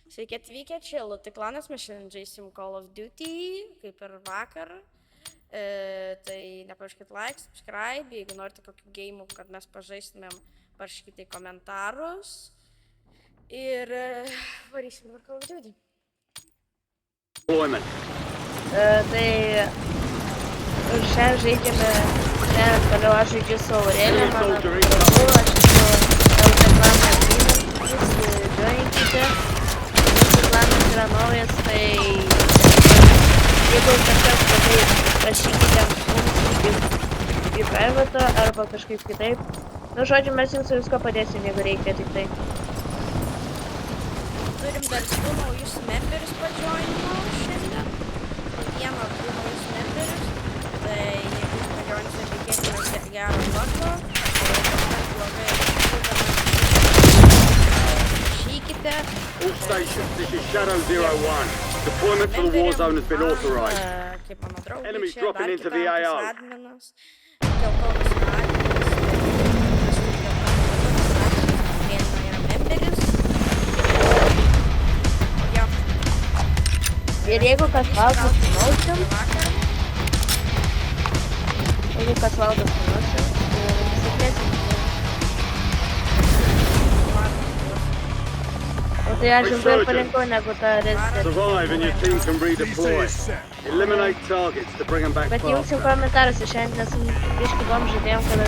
Sveiki atvykę čia, Lutiklanas, mes šiandien žaisim Call of Duty, kaip ir vakar. Tai nepamirškit like, subscribe, jeigu norite kokių game'ų, kad mes pažaistumėm, parašykite į komentarus. Ir varysim ir Call of Duty. Tai šiandien žaidžiame, toliau aš žaidžiu su Aurelija, mano draugu, aš esu Lutiklanas adminas, joinkite. Planas yra naujas, tai jeigu kažkas padaryt, prašykite mums į privato arba kažkaip kitaip. Nu, žodžiu, mes jums visko padėsim, jeigu reikia tik tai. Turim dar 2 naujus memberius pajoinimo šiandien. Vieną 2 naujus memberius. Tai jeigu jūs pajoinsite, tikėkime gerą vardo. Tai kažkas blogai. All stations, this is Shadow 01. Deployment to the war zone has been authorized. Enemies dropping into the AO. Ir jeigu kas valdo sumausim, sėkmėsim. O tai aš ilgai parinkau negu tą Resident. Survive and your team can redeploy. Eliminate targets to bring them back Bet jungsim faster. komentarus, šiandien nesu biškį įdomu žaidėjom, kada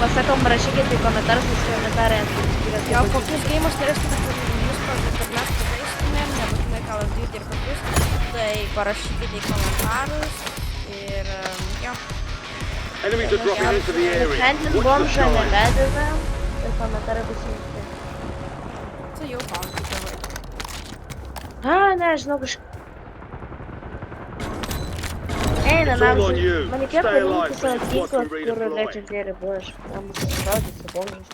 pasakom, rašykite į komentarus, nes komentarai Jo, kokius gaimus norėsite, kad mes pažaistumėm, nebūtinai Call of Duty ir kokius, tai parašykite į komentarus ir jo. Enemies are dropping into the area. Šiandien bomžą nebededam ir komentarai bus jungti. Tai jau pauzų tėvai. Nežinau kažkaip. Eina, man reikėjo parinkti savo tinklą, kur legendary buvo, aš mums susigaudyti su bomžais.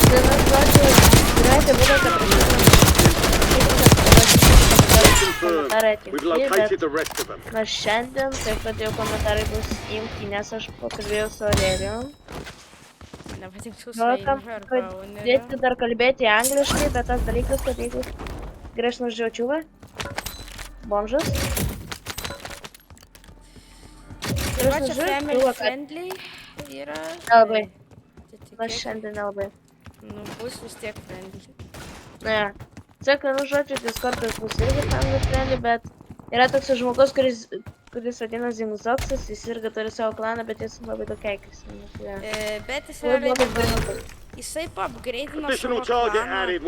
Tai žodžiu, turėjote būdą, kad komentarai atimti, bet na šiandien taip pat jau komentarai bus imti, nes aš pakalbėjau su Aurelijum. Pradėti dar kalbėti angliškai, bet tas dalykas, kad jeigu grįžt nužiočiuvą, bomžas. Ir čia family friendly yra. Nelabai. Aš šiandien nelabai. Nu, bus vis tiek friendly. Ne. Sakai, nu žodžiu, Discordas bus irgi family friendly, bet yra toks žmogus, kuris vadina Zingzoksas, jis irgi turi savo klaną, bet jis labai tokiaikis. Bet jis yra jisai paupgradeino savo klaną,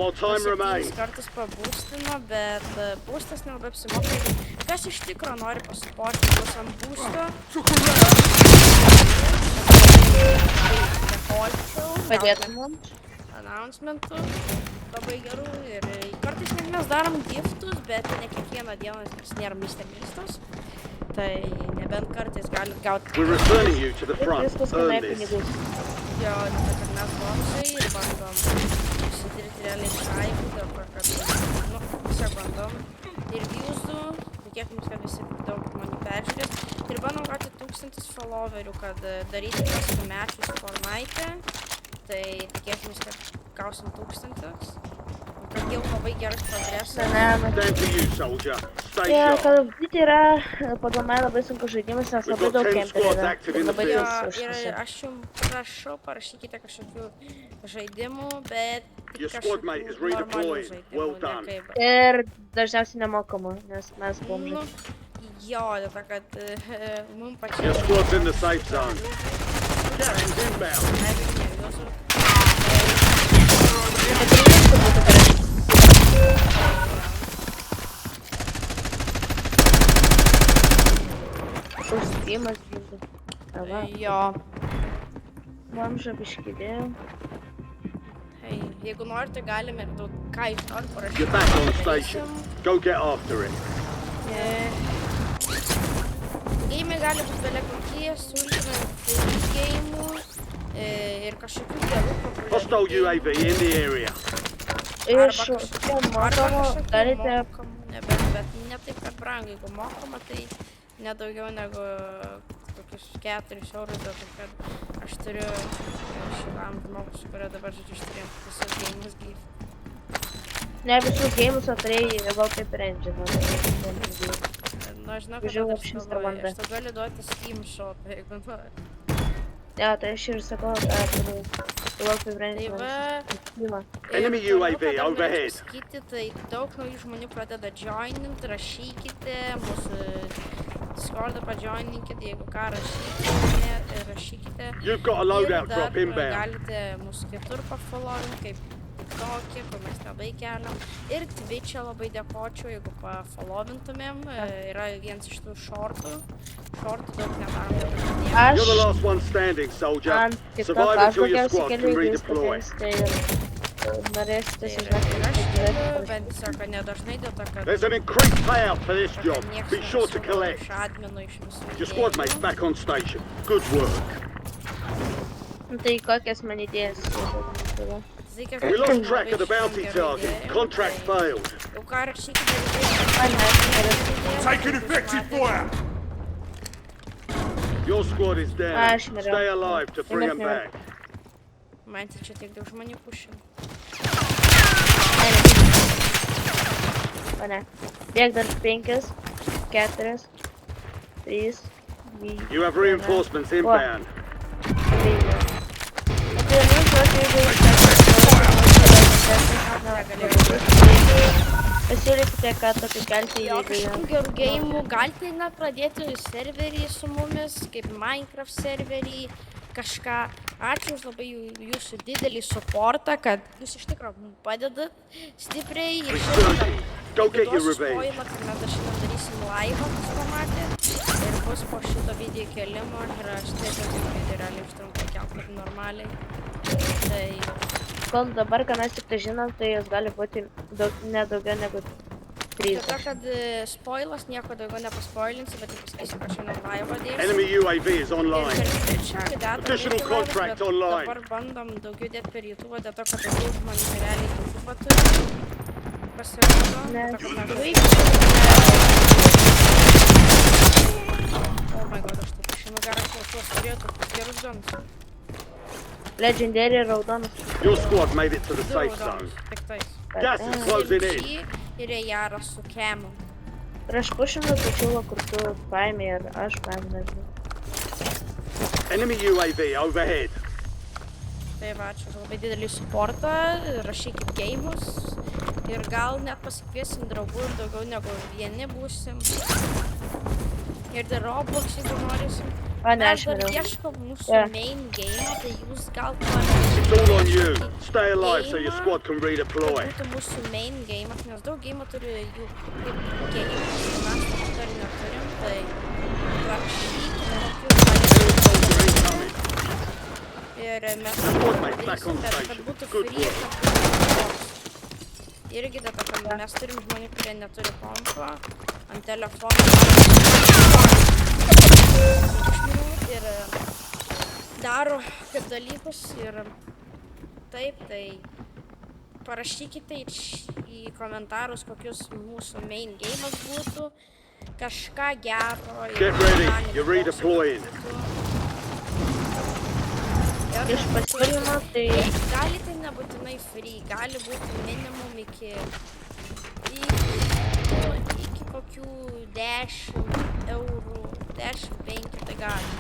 7 kartus pabūstino, bet būstas nelabai apsimoka. Kas iš tikro nori pasuporti bus ant būsto? Padėtum mums. Announcementų labai gerų ir kartais mes darom giftus, bet ne kiekvieną dieną, nes nėra Mr. Mistos. Tai nebent kartais galit gauti. We're returning you to the Ir front. viskas Earn kainuoja this. pinigus. Jo, kad mes bombsai ir bandom susidaryti realiai šaikų, dėl to, kad, nu, tiesiog bandom. Ir viewsų, tikėkime, kad visi daug žmonių peržiūrės. Ir bandom gauti 1000 followerių, kad daryti custom matches Fortnite. Tai tikėkime, kad gausim 1000. Kad jau labai geras progresas. Stand to you, soldier. Stay Call sharp. of Duty yra pagal mane labai sunkus žaidimas, nes labai daug kemperių yra. Ir labai Jo, daug ir aš jums prašau, parašykite kažkokių žaidimų, bet Your tik squad mate is kažkokių normalių redeployed. Well žaidimų, done. ne kaip. Ir dažniausiai nemokamų, nes mes bomžai. Nu, jo, dėl to, kad mums Your pačiai. squad's in the safe zone. Gas is inbound. Užsimas gyvų. Jo, Bomžą biškidėjau. hei, jeigu norite, galime ir daug ką iš nori You're back on station. Go get after it. Geimai gali būti belia kokie, sultinant geimų ir kažkokių gerų Hostile populiarių UAV in the area. Iš mokamų galite bet ne taip, kad brangiai, jeigu mokama, tai nedaugiau negu kokius 4 eurus, dėl to, kad Aš turiu šitam žmogus, su kurio dabar žodžiu išturėjom visus gėjimus gyv. Ne visus gėjimus atrėjai Wallpaper Engine. Nu, aš žinau, kad Žiūrėjau, aš šis galvoju, Armanda. aš tau galiu duoti Steam Shop, jeigu nori. Ne, tai aš ir sakau, turiu Wallpaper Tai Engine. va, Enemy ir toliau, UAV ką dar norėčiau overhead. pasakyti, tai daug naujų žmonių pradeda joinint, rašykite, mūsų Discordą pajoininkite, jeigu ką rašykite. You've got a loadout Ir dar drop inbound. galite mūsų kitur pafollowint, kaip TikTok'e, kur mes labai keliam. Ir Twitch'e labai dėkočiau, jeigu pafollowintumėm. Yra vienas iš tų shortų. Shortų daug nedarom, bet nieko. Aš You're the last one standing, soldier. ant TikTok Survive aš until your daugiausiai squad keliu can į redeploy. Instagrams, tai norėsite Tai ir aš sužinoti. keliu, bet tiesiog nedažnai dėl to, kad There's an increased payout for this kad job. nieks Be sure to nesugalvoja collect. iš adminų, iš visų Your squad mate's idėjų. back on station. Good work. Tai kokias man idėjas? Tai kiek We aš lost žinau, track of the labai bounty gerų target. idėjų, Contract tai failed. Jau ką rašykite, Taking effective fire! Your squad is down. Aš norėjau. Stay alive to bring them back. Man tai čia tiek daug žmonių pušina. O ne. Bėg dar 5, 4, 3, 2, You have reinforcements inbound. Pasiūlykite, ką tokį kelti, Jo, jeigu kažkokių gerų gėjimų galite net pradėti serverį su mumis, kaip Minecraft serverį, kažką. Ačiū už labai jūsų didelį supportą, kad jūs iš tikrųjų mums padedat stipriai. Ir šiandien Go get your duosiu revenge. spoilą, kad mes dar šiandien darysim live, kas pamatė. Ir bus po šito video kelimo ir aš taip pat video realiai užtrunka kelt kaip normaliai. Tai kol dabar, ką mes tik tai žinom, tai jos gali būti ne daugiau negu 3. dėl to, kad spoilas nieko daugiau nepaspoilinsiu, bet tik pasakysiu, kad šiandien live dėsiu. Enemy UAV is online. Ir per Twitch'ą dedam Additional irgi contract live, bet online. dabar bandom daugiau dėti per YouTube, dėl to, kad daugiau žmonių realiai YouTube turi. Pasirodo, Ne. dėl to, kad Oh my god, aš taip išinu geras tuos turėtų, gerus zonus. Legendary raudonas. Your squad made it to the Du safe raudonus, zone. tik tais. Gas is closing in. SMG ir Jara su kemu. Ir aš pušinu tačiau, kur tu paėmė ir aš paėmė, nežinau. Enemy UAV overhead. Tai va, čia labai didelį supportą, rašykit geimus ir gal net pasikviesim draugų ir daugiau negu vieni būsim. Ir dar Roblox, jeigu norysim. O ne, Mes aš dar norėjau. ieškom mūsų Yeah. main game, tai jūs gal It's all on you. Stay alive so your squad can Tai redeploy. būtų mūsų main game, nes daug game turi jų kaip game, mes tokių dar neturim, tai rašykite, kokius Soldier incoming. ir mes Squadmates back on padarysim, bet kad station. būtų Good free, work. kad būtų toks. Irgi dėl to, kad mes turim žmonių, kurie neturi kompo, ant telefono ir daro kaip dalykus ir taip, tai parašykite į komentarus, kokius mūsų main game'as būtų, kažką gero. ir Get ready, organic you're redeploying. Ir Iš pasiūlymo, tai galite nebūtinai free, gali būti minimum iki kokių 10 eurų, 10-5 tai gali.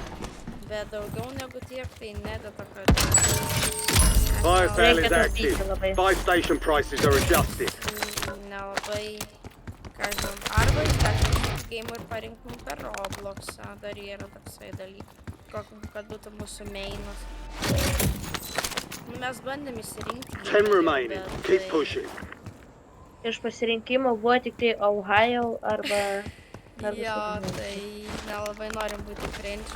Bet daugiau negu tiek, tai ne dėl to, kad Fire sale is Reikia active. taupyti labai. Buy station prices are adjusted. nelabai, ką žinom, arba įstatymų game ir parinktum per Robloxą, dar yra toksai dalykas, kad būtų mūsų mainas. Nu, mes bandėm įsirinkti. 10 remaining. bet Keep tai- pushing. iš pasirinkimo buvo tik tai Ohio arba... Jo, tai nelabai norim būti cringe.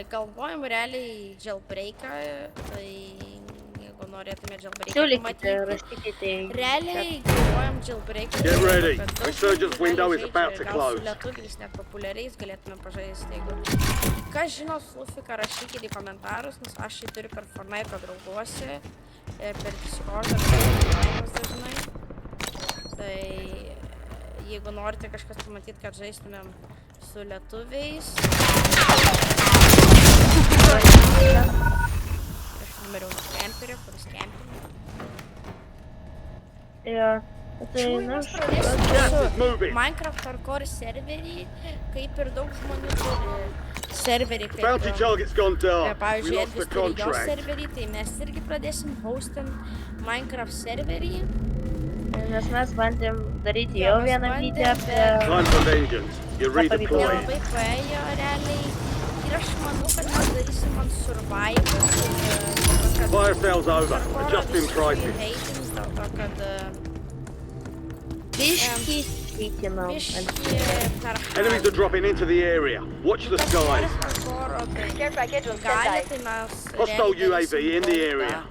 Galvojam realiai jailbreaką, tai jeigu norėtume jailbreaką Siūlykite, pamatyti. rašykite. Realiai galvojam jailbreaką. Get ready. kad daug Resurgence žmonių window realiai is about žaidžia, to gal close. Su lietuviais net populiariais galėtume pažaisti. Jeigu kas žino Flufiką, rašykite į komentarus, nes aš jį turiu per Fortnite drauguose, per Discordą, per dažnai. Tai jeigu norite kažkas pamatyti, kad žaistumėm su lietuviais, Aš numeriau kemperį, kuris kempinė. Jo. Tai, na, Gas is moving. Minecraft hardcore serverį, kaip ir daug žmonių turi serverį, kaip Bounty target's gone dark. We pavyzdžiui, lost the Edvis turi jo contract. serverį, tai mes irgi pradėsim hostint Minecraft serverį. nes mes bandėm daryti Jo, jau mes vieną bandėm, video apie... Time for vengeance. You're redeployed. Nelabai paėjo realiai. Ir aš manau, kad mes darysim ant survival. Fire sale's over. Adjusting prices. Dėl to, kad Biškį įtikinau. biškį per Enemies are dropping into the area. Watch the skies. Care package on standby. Hostile UAV in the area.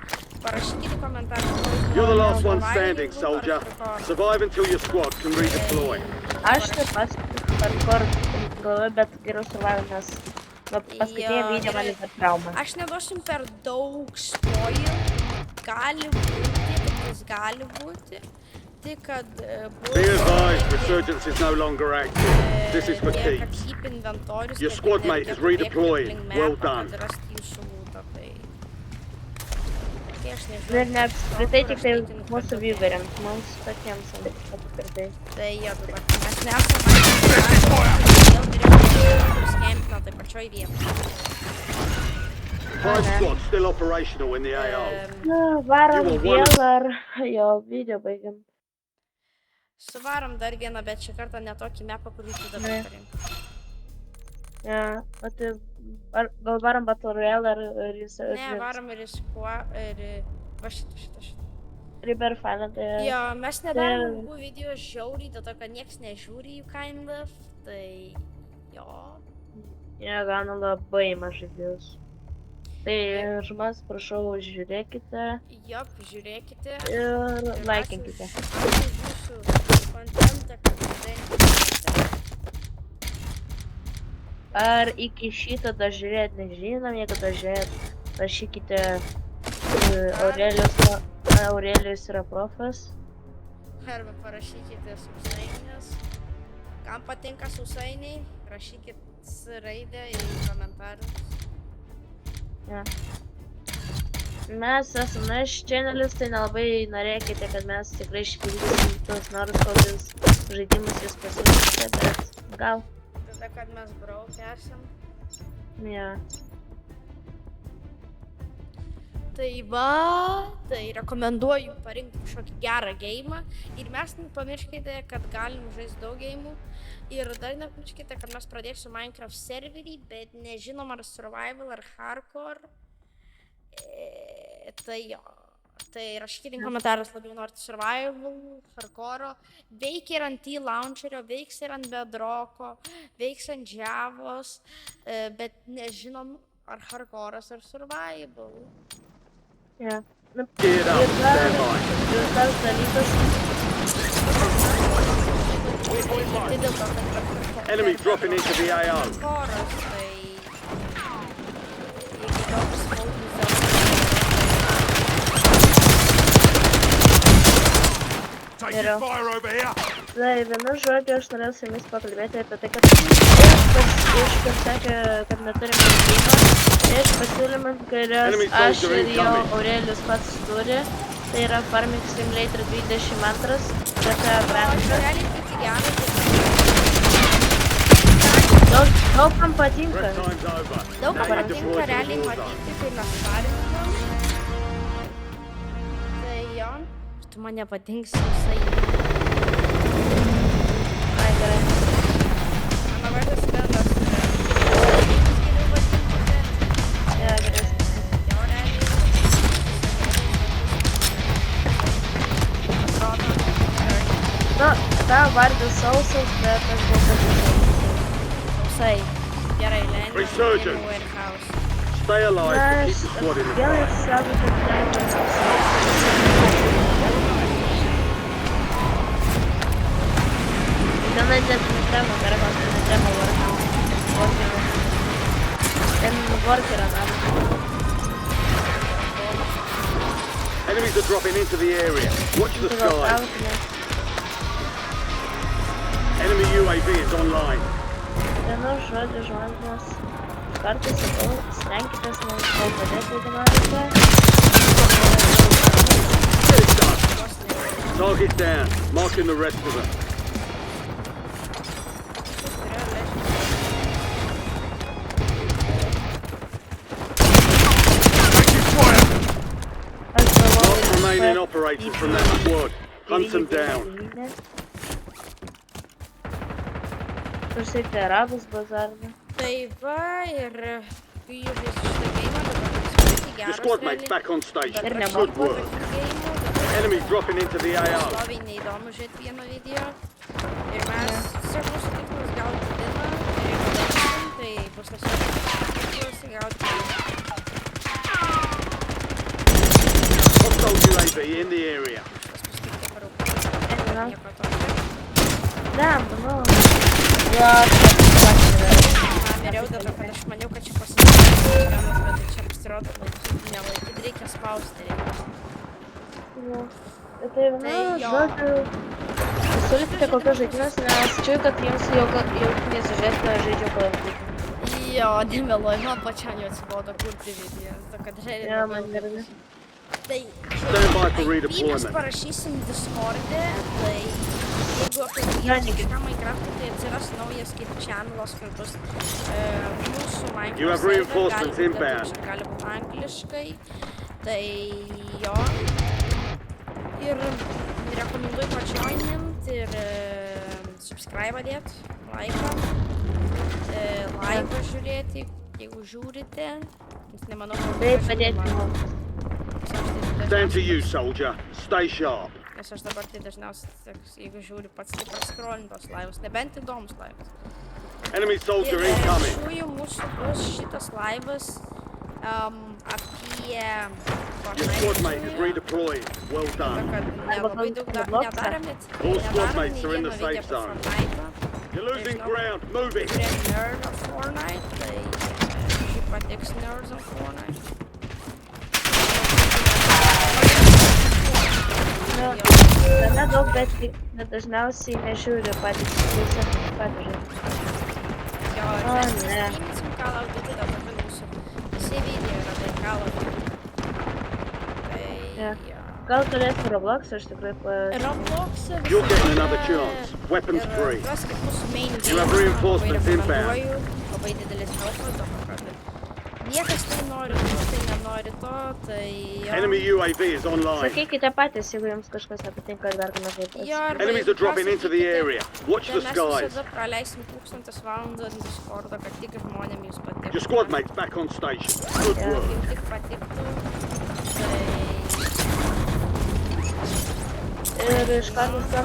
Parašykite komentarą. You're the last one standing, soldier. Survive until your squad can redeploy. Aš taip pat hardcore galvoju, bet geriau survival, nes paskutinė video man yra trauma. Aš neduosim per daug spoil. Gali būti. Tik kad Be advised, resurgence is no longer active. This is for keeps. Your squad mate is redeployed. Well done. Ir ne apskritai tik tai mūsų vygariams, mums patiems apskritai. Tai jo, dabar mes nesame skempino tai pačioj vietoj. Five squads still operational in the AO. Na, varom vėl ar jo video baigiam. Suvarom dar vieną, bet šį kartą ne tokį mapą, kurį tu dabar parinkai. Ja, o tai gal varom Battle Royale ar jis... Ne, varom ir va šitą. River Final, tai... Jo, mes nedarom ilgų video žiauriai, dėl to, kad nieks nežiūri jų kind of, tai jo. Jie gauna labai mažai views. Tai žmonės, prašau, žiūrėkite. Jop, žiūrėkite. Ir laikinkite. Jūsų kontentą, kad darykite. Ar iki šito dar žiūrėt nežinom, jeigu dar žiūrėt, rašykite Aurelijus yra profas. Arba parašykite sausainės. Kam patinka sausainiai, rašykit raidę į komentarus. Ja. Mes esame naš channelis, tai nelabai norėkite, kad mes tikrai išpildysim tos norus, kokius žaidimus jūs pasiūlysite, bet gal. Tada, kad mes brauk esam. Ja. Tai va, tai rekomenduoju parinkti kažkokį gerą geimą. Ir mes nepamirškite, kad galim žaisti daug geimų. Ir dar nepamirškite, kad mes pradėsim Minecraft serverį, bet nežinom ar survival ar hardcore. Tai jo. Tai rašykite komentarus, labiau norite survival, hardcore. Veikia ir ant T-Launcherio, veiks ir ant Bedrocko, veiks ant Javos, bet nežinom ar hardcore'as ar survival. Ja. Geared up, stand by. Ir tas dalykas. Tai dėl to, kad Enemy dropping into the AO. hardcore'as, tai jeigu toks smaugus Taking fire over here. Tai vienu žodžiu aš norėjau su jumis pakalbėti apie tai, kad iškart sakė, kad neturime žaidimą. Iš pasiūlymų, kurios aš ir jo Aurelijus pats turi, tai yra Farming Simulator 22, GTA brandas. Daug kam patinka. Rest time's over. Daug kam Now you patinka deploy to the realiai war zone. matyti, kai mes farminam. Tai jo, tu man nepatinks visai. Ai, gerai. Mano vardas Vendas yra. Geriau vadinkite. Ja, gerai. Jo, realiai. Atrodo, gerai. Nu, tavo vardas Sausas, bet aš buvau patinka. Sausai. Gerai, Lenny. Resurgence. Warehouse. Stay alive to keep the squad in the Vėl fight. išsisaugoti Ten net netrema, gerai, kad netrema Warhammer. Ten workerą nada. Enemies are dropping into the area. Watch the Gal skies. traukinė. Enemy UAV is online. Vienu žodžiu žmonės. kartais sakau, stenkitės mums padėti, jeigu norite. Get it done. Target down. Marking the rest of them. Last remaining operators from that squad. Hunt them down. Užsiekti arabus bazardą. Tai va, ir kai jau vis šitą geimą, dabar pasiekti Your geras squad mates realiai. back on station. Ir Good work. Geimų, Enemies dropping into the AO. Sloviai neįdomu žiūrėti vieną video. Ir mes tiesiog mūsų tikslas gauti diną. Ir jeigu laimėsim, tai bus tiesiog tikslas gauti diną. Hostile UAV in the area. Nieko tokio. Dam, nu. Jo, Miriau dėl to, kad aš maniau, kad čia pasidarys, bet čia pasirodo, kad nelaikyt reikia spausti. Tai, nu, žodžiu, siūlykite kokius žaidimus, nes čia, kad jums jau nesužiūrėsime žaidžiu palankyti. Jo, nemeluoju, man pačiam jau atsibodo kurti video, to kad realiai Jo, labai man irgi. Tai, Stand by for IP mes redeployment. parašysim Discord'e, tai jeigu apie kažką Minecraft'e, tai atsiras naujas kaip channelas, kur bus mūsų Minecraft You have server, reinforcements gali būt inbound. lietuviškai, gali būt angliškai, tai jo. Ir rekomenduoju pajoinint ir subscribe dėt, laiką žiūrėti, jeigu žiūrite, nes nemanau, kad Taip, padėti mums. Stand to you, soldier. Stay sharp. Nes aš dabar tai dažniausiai, jeigu žiūri pats taip pascrollint tos laivus, nebent įdomus laivas. Enemy soldier Ir incoming. šiųjų mūsų bus šitas laivas apie Your squad mate is redeploying. Well done. kad nelabai daug nedarėm, net All squad nedarėm mates nei are in vieno the video safe apie zone. Fortnite'ą. You're losing Nežinau, ground. Move it. kurie nerd of Fortnite, tai šiaip patiks nerds of Fortnite. Nu, gana daug, bet dažniausiai nežiūriu patys žaidžiu. Jo, ir O, mes ne. streaminsim Call of Duty, dabar kad mūsų visi video yra tai Call of Duty. Tai, Ne. jo. Gal turėsiu Roblox, aš tikrai Roblox'e You're getting visada another chance. Weapons free. Ir raskit mūsų main You game, have reinforcements labai inbound. rekomenduoju, labai didelis helpas, dėl to, kad niekas tai nori to, tai nenori to, tai jo. Enemy UAV is online. Sakykite patys, jeigu jums kažkas nepatinka ir dar ką nors žaisti. Jo, arba Enemies jeigu are dropping into the pasakykite, area. Watch tai the mes skies. visada praleisim 1000 valandų ant Discord'o, kad tik žmonėm jūs patiktų. Your squad mates back on station. Good Yeah. work. Kaip tik patiktų, tai... Ir iš karto to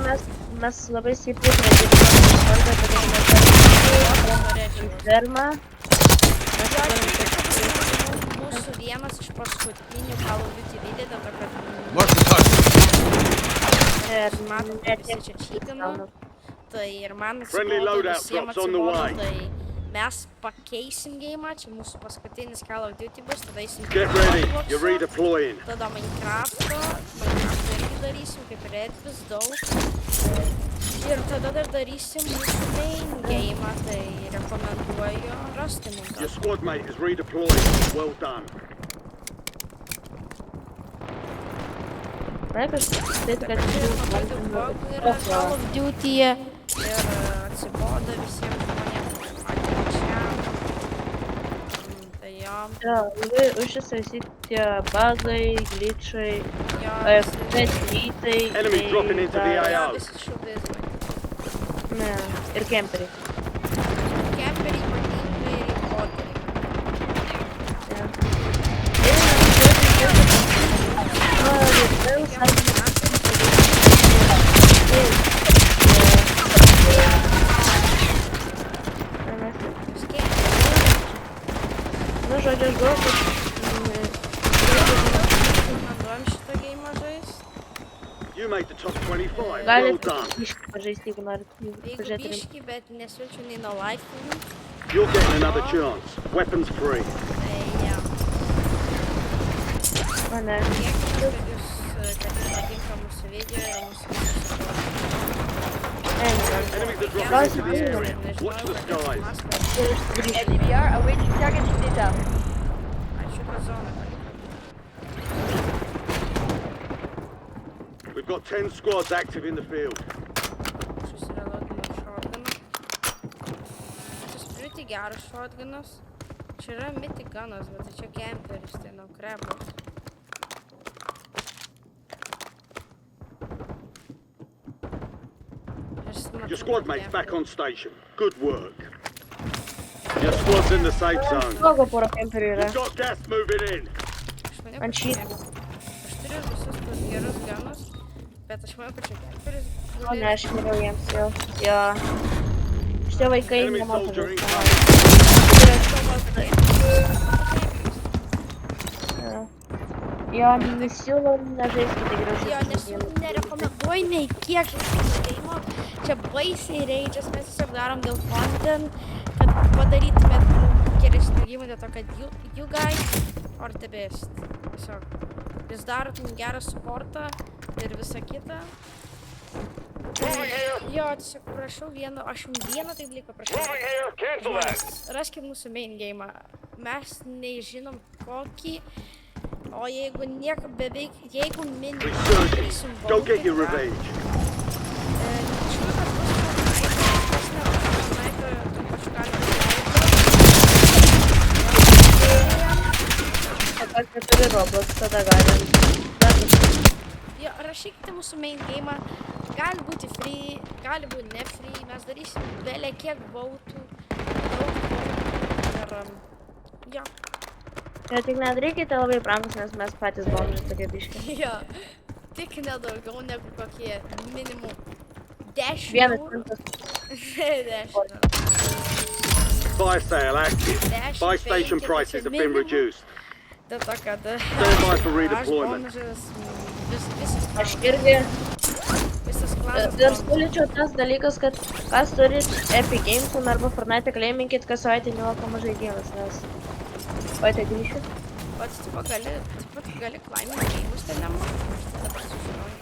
mes labai stipriai pradėtume Discordą, kadangi mes turime fermą. Mūsų vienas iš paskutinių Call of Duty video, dėl to, kad Ir matom, net kad visi tiek čia čytino, tai ir man Friendly atsibodo, loadout visiems drops on the atsibodo, way. tai mes pakeisim geimą, čia mūsų paskutinis Call of Duty bus, tada eisim Get ready. Roblox'o, You're redeploying. tada Minecraft'o irgi darysim, kaip Redvis daug. Ir tada dar darysim mūsų main geimą, tai rekomenduoju rasti mums. Your squad mate is redeploying. Well done. taip, aš taip, kad Labai daug bugų yra Call of Duty'e ir atsibodo visiems žmonėms pačiam. Tai jo, labai užsisaisyti tie bugai, glitchai, jo, petrytai, Enemies dropping into the jo, AO. visi šubizmai. ne, ir kemperiai. Kemperiai ypatingai ir importeriai. Nu, žodžiu, aš galvoju, kad Rekomenduojam šitą geimą žaist. You made the top 25. Well galit done. biškį pažaisti, jeigu norit Jeigu pažiūrėti. biškį, bet nesiūlyčiau nei nuo laiptinių. You're getting another chance. Weapons free. Tai jo. O ne. Tiekime, kad jums patinka mūsų video ir mūsų Enemies are dropping into the area. Watch the skies. LDVR awaiting target data. Šitą zoną. We've got 10 squads active in the field. Susireloadinu shotguną. Šis pretty geras shotgunas. Čia yra mythic gunas, bet tai čia camperis, tai nuo krebo. Your squad mates back on station. Good work. Your squad's in the safe zone. Blogo pora kemperių yra. We've got gas moving in. Aš maniau, Ant kad šito. Aš turiu visus tos gerus ganus, bet aš manau, kad čia camperis. O ne, aš geriau jiems jau. Jo. Šitie vaikai Enemy nemoka soldier žaisti. Jo, nesiūlau nežaiskite Jo, gražiai. nes nerekomenduoju nei kiek žaidimo. Čia baisiai reidžias, mes tiesiog darom dėl content, kad padarytumėt geresnį gimą, dėl to, kad you guys are the best. Tiesiog, jūs darot gerą sportą ir visą kitą. Jo, tiesiog prašau vieną, aš jums vieną taip lyg paprašau. Raskit mūsų main game'ą. Mes nežinom kokį. O jeigu nieko beveik, jeigu Resurging. Go get your revenge. Tada keturi Roblox, tada galim. Jo, rašykite mūsų main game'ą. Gali būti free, gali būti ne free. Mes darysim belė kiek bautų. Daug bautų. Ir jo. Jo, tik nedarykite labai brangus, nes mes patys bomžai tokie biški. Jo, tik nedaugiau negu kokie minimum 10 Vienas eurų. centas. 10 eurų. Fire sale active. Dash Buy station bank, prices have been minimum. reduced. Dėl to, kad Stand by for redeployment. Visas Aš klanas. irgi Visas ir klanas. siūlyčiau tas dalykas, kad kas turit Epic Games arba Fortnite claiminkit kas savaitę nemokamas žaidimas, nes... Oi, tai grįšiu. Pats taip pat gali klaiminti gėjimus ten nemokamai. Dabar sužinojau.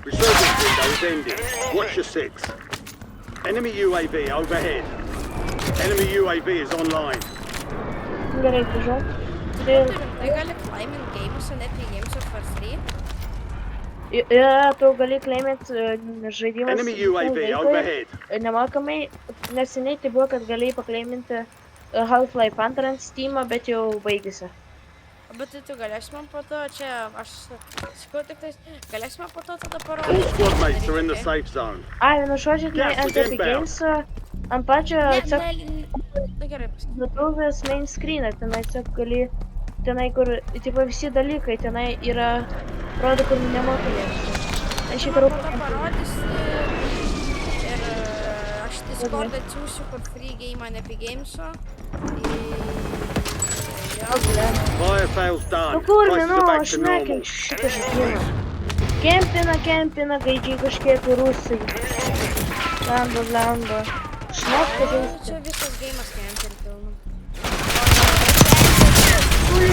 Resurgence window is ending. Watch your six. Enemy UAV overhead. Enemy UAV is online. Gerai, grįžau. Tai gali klaiminti gėjimus, net į gėjimus for free. Tu gali claimint žaidimas Enemy UAV overhead. nemokamai. Neseniai tai buvo, kad galėjai paklaiminti Half-Life 2 ant Steam'o, bet jau baigėsi. Bet tai tu galėsi man po to, čia aš sakau tik tais, galėsi man po to tada All parodyti. squad mates are in the safe zone. Ai, vienu žodžiu, tai Gas ant was Epic inbound. Games, ant pačio Na gerai, pasakyk. Lietuvės main screen'ą, tenai tiesiog gali, tenai kur, tipo visi dalykai, tenai yra, rodo, kur nemokamai. Aš Tu šitą man po to rūpą. parodysi ir aš Discord atsiųsiu for free game ant Epic Games'o. Fire sale's Nu done. kur, Prices nu, are back aš to normal. nekenčiu šitą žaidimą. Kempina, gaidžiai kažkiek rusai. Blemba. Šnopka žaisti. Čia visas game'as kemperi pilnu. Turi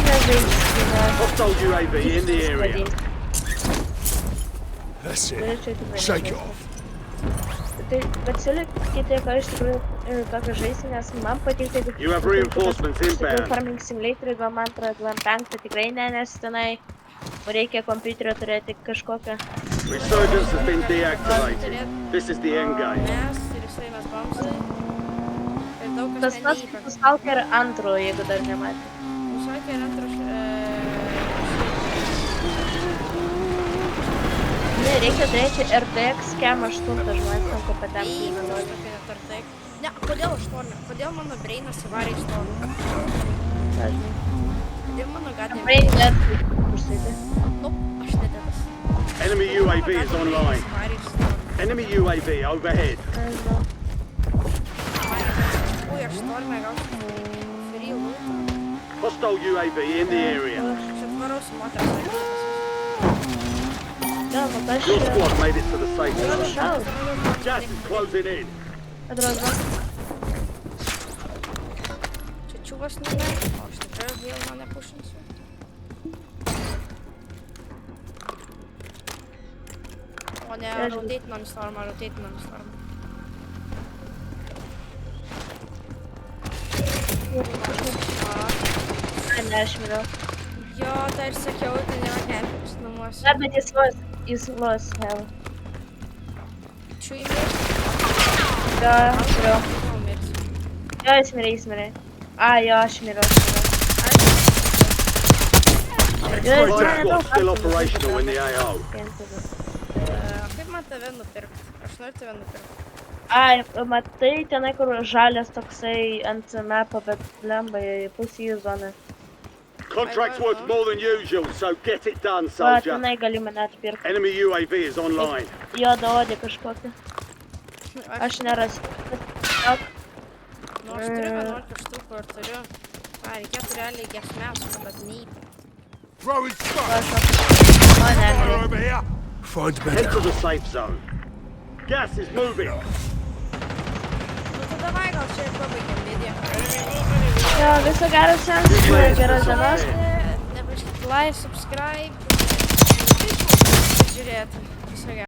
nežaisti, na. Hostile UAV in the area. That's it. Turėčiau tikrai Shake nežaisti. off. Tai, bet siūlykite, ką iš tikrųjų tokio žaisti, nes man patikti, kad... You have reinforcements inbound. Farming Simulator, gal man atrodo, gal 5 tikrai ne, nes tenai reikia kompiuterio turėti kažkokią. Resurgence has been deactivated. This is the end game. Mes ir visai mes bombsai. Ir daug Tas kas pats neįpėk. Stalker 2, jeigu dar nematė. Užsakė ir antras... Ne, reikia turėti RTX Cam 8 žmonės, tam ko patenka į vienuolį. Ne, kodėl aš to ne? Kodėl mano breinas įvarė į stormą? Kodėl mano gadė... Brain net užsėdė. Nu, aš nededas. Enemy UAV is online. Enemy UAV overhead. Nežinau. Ui, aš stormę gausiu free lootą. Hostile UAV in the area. Aš atvarau su moteris. Ne, bet aš... Your squad made it to the safe zone. Šau. Gas is closing in. Atrodo. vos ne. O aš tikrai vėl mane pušinsiu. O ne, rotatinam stormą. Ne, aš miriau. Jo, tai ir sakiau, tai nėra gelbėtis namuose. Ne, bet jis los hell. Čia įmirti. Jo, aš miriau. Mirti. Jo, jis mirė. Jo, aš miriau. Supply squad still operational in the AO. Kaip man tave nupirkti? Aš noriu tave nupirkti. Matai, tenai, kur žalias toksai ant mapo, bet lemba į pusį į zoną. Contract's worth more than usual, so get it done, Va, soldier. tenai gali mane atpirkti. Enemy UAV is online. Juodaodį kažkokį. Aš nerasiu. Nu, aš turiu 11 štukų ir turiu. Reikėtų realiai gesmės, bet nei. Throwing smoke. O, ne, gerai. Over here. Find Head better. to the safe zone. Gas is moving. Nu, tai davai, gal čia ir pabaigiam video. Jo, viso gero šiandien, geros dienos. Nepamirškit like, subscribe. Žiūrėti. Viso gero.